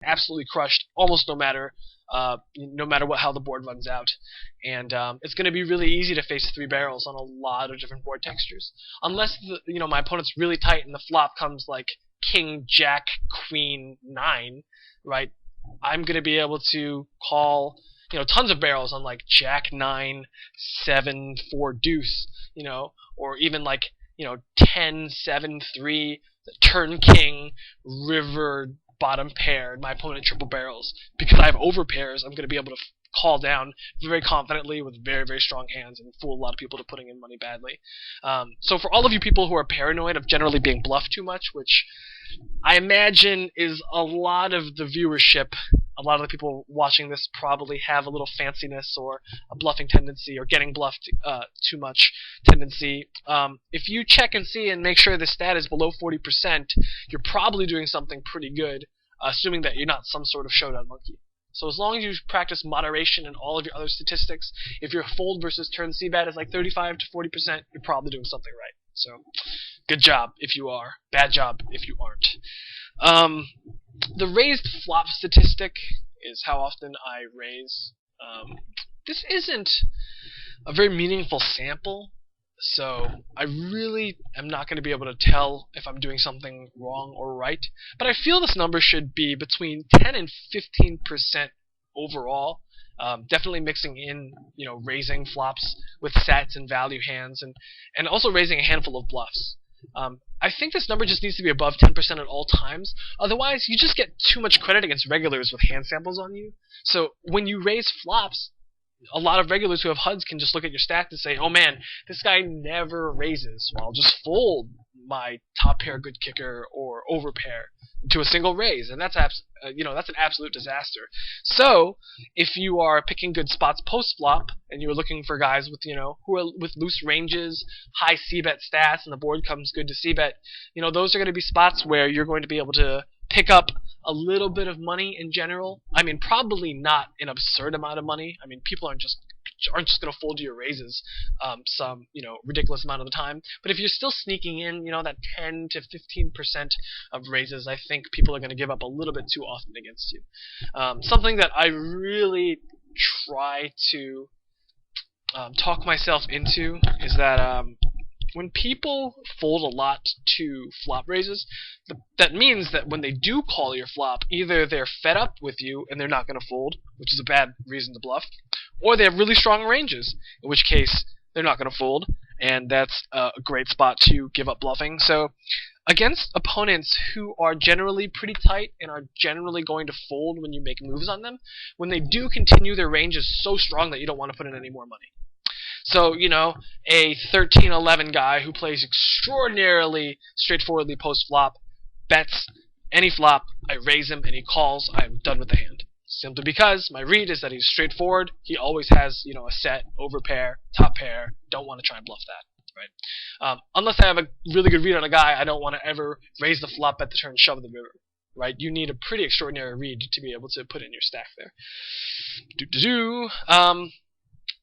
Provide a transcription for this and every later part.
absolutely crushed almost how the board runs out. And it's going to be really easy to face three barrels on a lot of different board textures. Unless my opponent's really tight and the flop comes like king, jack, queen, 9, right? I'm going to be able to call tons of barrels on like jack, 9, 7, 4, deuce, or even like 10, 7, 3, turn king, river, bottom pair, and my opponent triple barrels. Because I have over pairs, I'm going to be able to call down very confidently with very, very strong hands and fool a lot of people to putting in money badly. So for all of you people who are paranoid of generally being bluffed too much, which I imagine is a lot of the viewership, a lot of the people watching this probably have a little fanciness or a bluffing tendency or getting bluffed too much tendency. If you check and see and make sure the stat is below 40%, you're probably doing something pretty good, assuming that you're not some sort of showdown monkey. So as long as you practice moderation in all of your other statistics, if your fold versus turn c-bet is like 35 to 40%, you're probably doing something right. So good job if you are. Bad job if you aren't. The raised flop statistic is how often I raise. This isn't a very meaningful sample, so I really am not going to be able to tell if I'm doing something wrong or right. But I feel this number should be between 10 and 15% overall. Definitely mixing in, raising flops with sets and value hands, and also raising a handful of bluffs. I think this number just needs to be above 10% at all times. Otherwise, you just get too much credit against regulars with hand samples on you. So when you raise flops, a lot of regulars who have HUDs can just look at your stats and say, oh man, this guy never raises. Well, I'll just fold my top pair good kicker or over pair to a single raise, and that's that's an absolute disaster. So if you are picking good spots post flop and you're looking for guys with who are with loose ranges, high c-bet stats, and the board comes good to c-bet, those are going to be spots where you're going to be able to pick up a little bit of money in general. I mean, probably not an absurd amount of money. I mean, people aren't just going to fold your raises some ridiculous amount of the time. But if you're still sneaking in that 10 to 15% of raises, I think people are going to give up a little bit too often against you. Something that I really try to talk myself into is that when people fold a lot to flop raises, that means that when they do call your flop, either they're fed up with you and they're not going to fold, which is a bad reason to bluff, or they have really strong ranges, in which case they're not going to fold, and that's a great spot to give up bluffing. So against opponents who are generally pretty tight and are generally going to fold when you make moves on them, when they do continue, their range is so strong that you don't want to put in any more money. So, a 13-11 guy who plays extraordinarily straightforwardly post-flop, bets any flop, I raise him, and he calls, I'm done with the hand. Simply because my read is that he's straightforward, he always has, a set, over pair, top pair, don't want to try and bluff that, right? Unless I have a really good read on a guy, I don't want to ever raise the flop, bet the turn, shove the river, right? You need a pretty extraordinary read to be able to put in your stack there.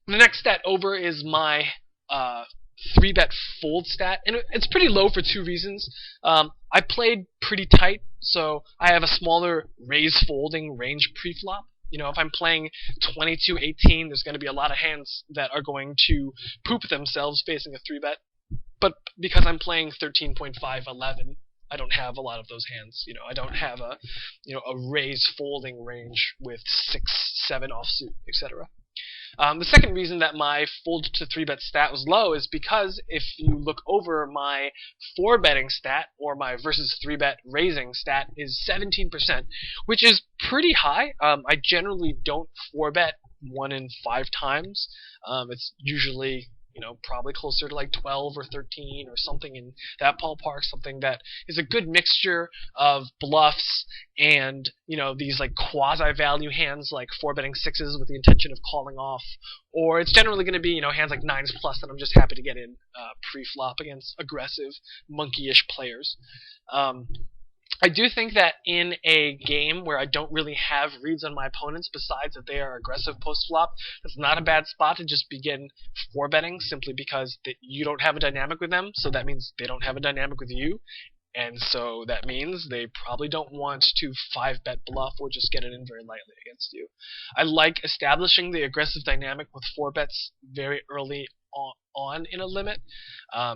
The next stat over is my 3-bet fold stat, and it's pretty low for two reasons. I played pretty tight, so I have a smaller raise folding range pre-flop. If I'm playing 22-18, there's going to be a lot of hands that are going to poop themselves facing a 3-bet. But because I'm playing 13.5-11, I don't have a lot of those hands. I don't have a raise folding range with 6-7 offsuit, etc. The second reason that my fold to 3-bet stat was low is because if you look over my 4-betting stat, or my versus 3-bet raising stat, is 17%, which is pretty high. I generally don't 4-bet 1 in 5 times. It's usually probably closer to like 12 or 13 or something in that ballpark, something that is a good mixture of bluffs and, these like quasi-value hands like 4-betting 6s with the intention of calling off, or it's generally going to be, hands like 9s plus that I'm just happy to get in pre-flop against aggressive, monkey-ish players. I do think that in a game where I don't really have reads on my opponents besides that they are aggressive post-flop, it's not a bad spot to just begin 4-betting simply because you don't have a dynamic with them, so that means they don't have a dynamic with you. And so that means they probably don't want to 5-bet bluff or just get it in very lightly against you. I like establishing the aggressive dynamic with 4-bets very early on in a limit,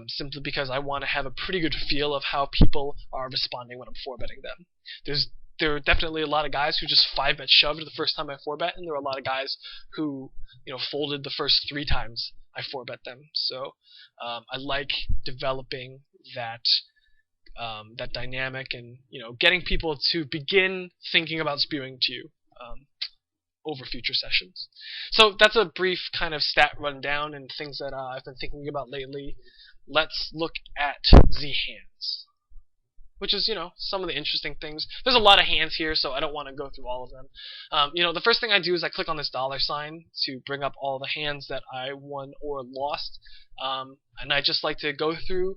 simply because I want to have a pretty good feel of how people are responding when I'm 4-betting them. There are definitely a lot of guys who just 5-bet shoved the first time I 4-bet, and there are a lot of guys who folded the first 3 times I 4-bet them. So I like developing that dynamic and getting people to begin thinking about spewing to you over future sessions. So that's a brief kind of stat rundown and things that I've been thinking about lately. Let's look at the hands, which is some of the interesting things. There's a lot of hands here, so I don't want to go through all of them. The first thing I do is I click on this $sign to bring up all the hands that I won or lost, and I just like to go through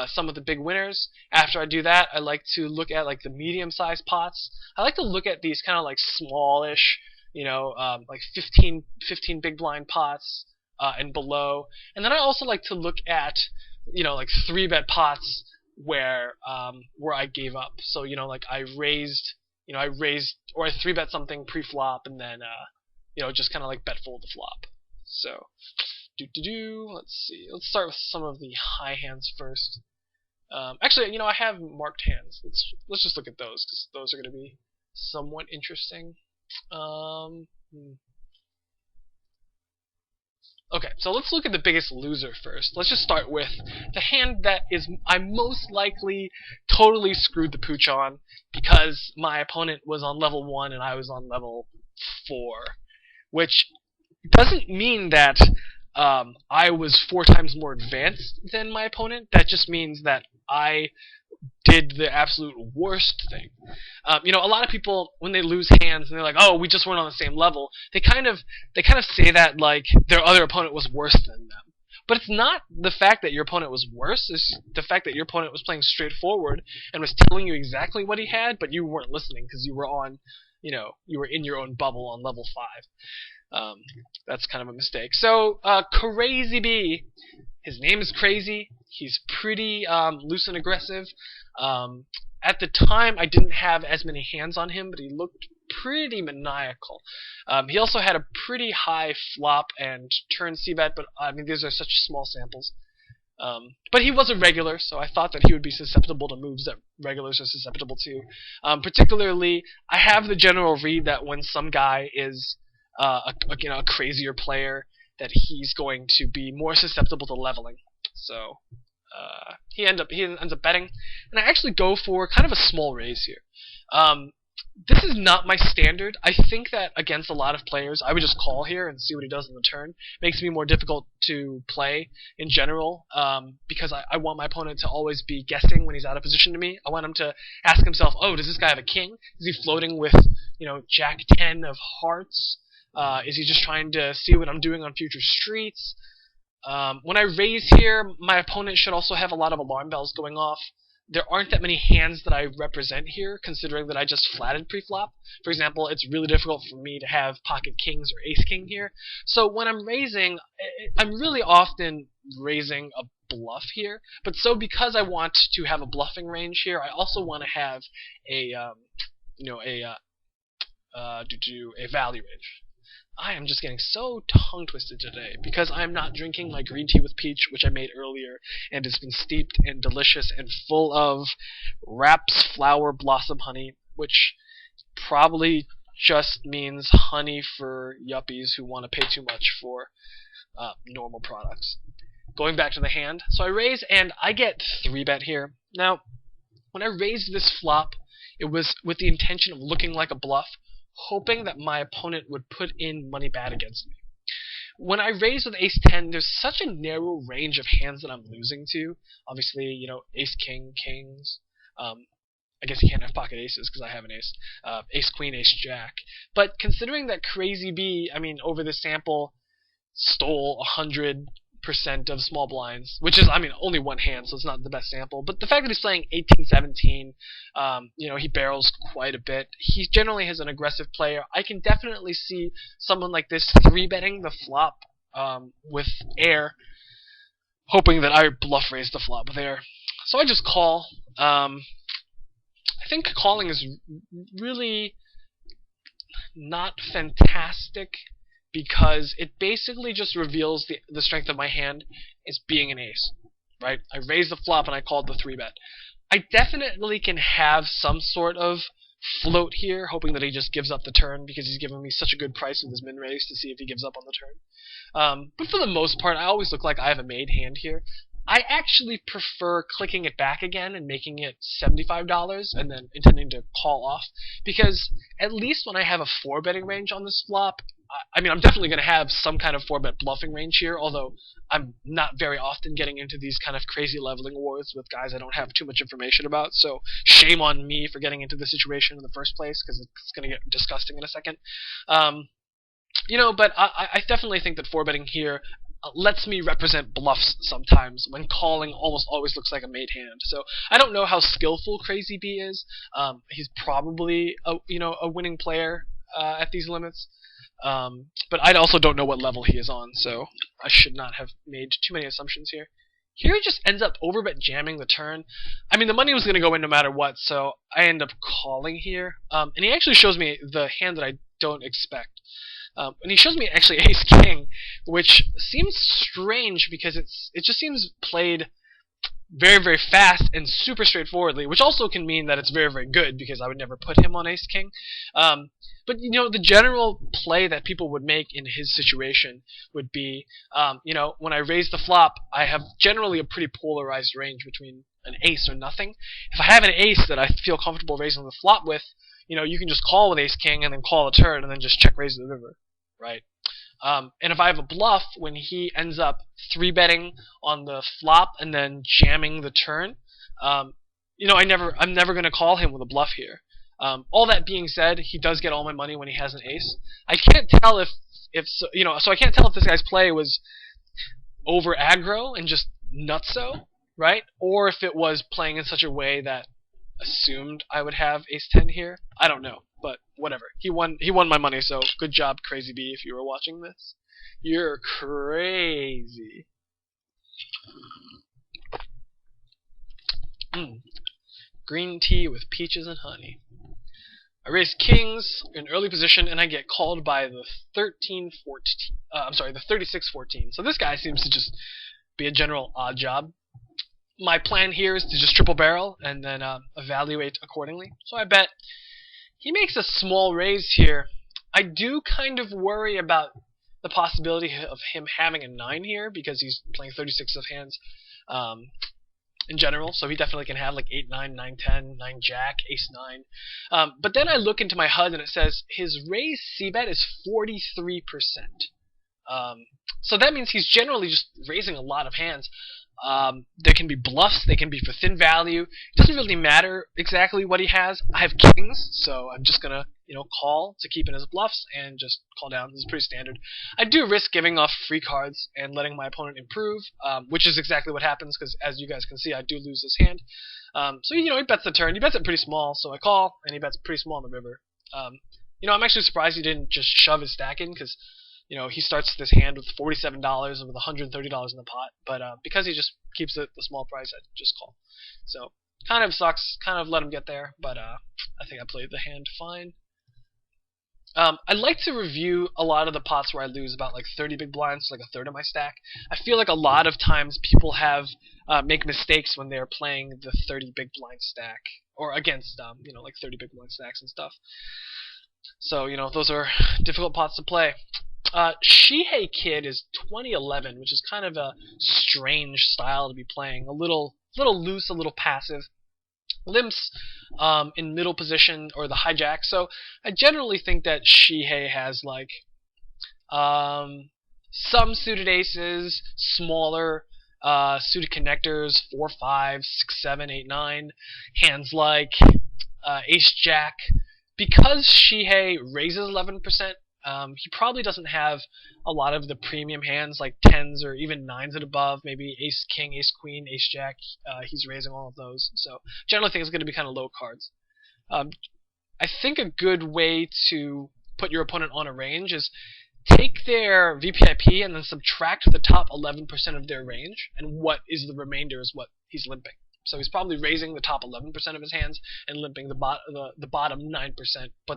some of the big winners. After I do that, I like to look at like the medium-sized pots. I like to look at these kind of like smallish, like 15 big blind pots and below. And then I also like to look at like 3-bet pots where I gave up. So like I raised or I 3-bet something pre-flop and then just kind of like bet fold the flop. So let's see. Let's start with some of the high hands first. Actually, I have marked hands. Let's just look at those because those are going to be somewhat interesting. Okay, so let's look at the biggest loser first. Let's just start with the hand that I most likely totally screwed the pooch on because my opponent was on level 1 and I was on level 4, which doesn't mean that I was 4 times more advanced than my opponent. That just means that I did the absolute worst thing. A lot of people, when they lose hands and they're like, "Oh, we just weren't on the same level," they kind of say that like their other opponent was worse than them. But it's not the fact that your opponent was worse. It's the fact that your opponent was playing straightforward and was telling you exactly what he had, but you weren't listening because you were on, you were in your own bubble on level 5. That's kind of a mistake. So, Crazy B, his name is Crazy. He's pretty loose and aggressive. At the time, I didn't have as many hands on him, but he looked pretty maniacal. He also had a pretty high flop and turn c-bet, but I mean these are such small samples. But he was a regular, so I thought that he would be susceptible to moves that regulars are susceptible to. Particularly, I have the general read that when some guy is a crazier player, that he's going to be more susceptible to leveling. So he ends up betting, and I actually go for kind of a small raise here. This is not my standard. I think that against a lot of players, I would just call here and see what he does on the turn. Makes me more difficult to play in general because I want my opponent to always be guessing when he's out of position to me. I want him to ask himself, "Oh, does this guy have a king? Is he floating with Jack 10 of hearts? Is he just trying to see what I'm doing on future streets?" When I raise here, my opponent should also have a lot of alarm bells going off. There aren't that many hands that I represent here, considering that I just flatted pre-flop. For example, it's really difficult for me to have pocket kings or ace king here. So when I'm raising, I'm really often raising a bluff here. But so because I want to have a bluffing range here, I also want to have a value range. I am just getting so tongue-twisted today because I'm not drinking my green tea with peach, which I made earlier, and it's been steeped and delicious and full of Raps Flower Blossom Honey, which probably just means honey for yuppies who want to pay too much for normal products. Going back to the hand, so I raise and I get 3-bet here. Now, when I raised this flop, it was with the intention of looking like a bluff, hoping that my opponent would put in money bad against me. When I raise with ace 10, there's such a narrow range of hands that I'm losing to. Obviously, ace king, kings. I guess you can't have pocket aces because I have an ace. Ace queen, ace jack. But considering that Crazy B, over the sample, stole 100% of small blinds, which is, only one hand, so it's not the best sample. But the fact that he's playing 18-17, he barrels quite a bit. He generally is an aggressive player. I can definitely see someone like this 3-betting the flop with air, hoping that I bluff raise the flop with air. So I just call. I think calling is really not fantastic because it basically just reveals the strength of my hand as being an ace, right? I raised the flop and I called the 3-bet. I definitely can have some sort of float here, hoping that he just gives up the turn because he's giving me such a good price with his min raise to see if he gives up on the turn. But for the most part, I always look like I have a made hand here. I actually prefer clicking it back again and making it $75 and then intending to call off, because at least when I have a 4-betting range on this flop, I mean, I'm definitely going to have some kind of 4-bet bluffing range here, although I'm not very often getting into these kind of crazy leveling wars with guys I don't have too much information about, so shame on me for getting into the situation in the first place, because it's going to get disgusting in a second. But I definitely think that 4-betting here lets me represent bluffs sometimes when calling almost always looks like a made hand. So I don't know how skillful Crazy B is. He's probably a winning player at these limits. But I also don't know what level he is on, so I should not have made too many assumptions here. Here he just ends up overbet jamming the turn. I mean, the money was going to go in no matter what, so I end up calling here. And he actually shows me the hand that I don't expect. And he shows me actually Ace King, which seems strange because it just seems played very, very fast and super straightforwardly, which also can mean that it's very, very good because I would never put him on Ace King. But the general play that people would make in his situation would be, when I raise the flop, I have generally a pretty polarized range between an ace or nothing. If I have an ace that I feel comfortable raising the flop with, you can just call with Ace King and then call a turn and then just check raise the river, right? And if I have a bluff, when he ends up 3-betting on the flop and then jamming the turn, I'm never going to call him with a bluff here. All that being said, he does get all my money when he has an ace. I can't tell so I can't tell if this guy's play was over aggro and just nutso, right? Or if it was playing in such a way that assumed I would have ace 10 here. I don't know, but whatever. He won my money, so good job, Crazy B, if you were watching this. You're crazy. Green tea with peaches and honey. I raise kings in early position, and I get called by the 36-14. So this guy seems to just be a general odd job. My plan here is to just triple barrel and then evaluate accordingly. So I bet he makes a small raise here. I do kind of worry about the possibility of him having a 9 here because he's playing 36 of hands in general. So he definitely can have like 8, 9, 9, 10, 9 jack, ace 9. But then I look into my HUD and it says his raise c-bet is 43%. So that means he's generally just raising a lot of hands. There can be bluffs, they can be for thin value. It doesn't really matter exactly what he has. I have kings, so I'm just gonna, call to keep in his bluffs and just call down. This is pretty standard. I do risk giving off free cards and letting my opponent improve, which is exactly what happens because, as you guys can see, I do lose this hand. So he bets the turn. He bets it pretty small, so I call, and he bets pretty small on the river. I'm actually surprised he didn't just shove his stack in because he starts this hand with $47 and with $130 in the pot, but because he just keeps it the small price, I just call. So, kind of sucks, kind of let him get there, but I think I played the hand fine. I like to review a lot of the pots where I lose about like 30 big blinds, like a third of my stack. I feel like a lot of times people make mistakes when they're playing the 30 big blind stack, or against, like 30 big blind stacks and stuff. So, those are difficult pots to play. Shihei Kid is 2011, which is kind of a strange style to be playing. A little loose, a little passive. Limps in middle position or the hijack. So I generally think that Shihei has like some suited aces, smaller suited connectors, 4, 5, 6, 7, 8, 9, hands like ace jack. Because Shihei raises 11%, he probably doesn't have a lot of the premium hands like 10s or even 9s and above, maybe ace king, ace queen, ace jack. He's raising all of those. So generally think it's going to be kind of low cards. I think a good way to put your opponent on a range is take their VPIP and then subtract the top 11% of their range, and what is the remainder is what he's limping. So he's probably raising the top 11% of his hands and limping the bottom 9%, but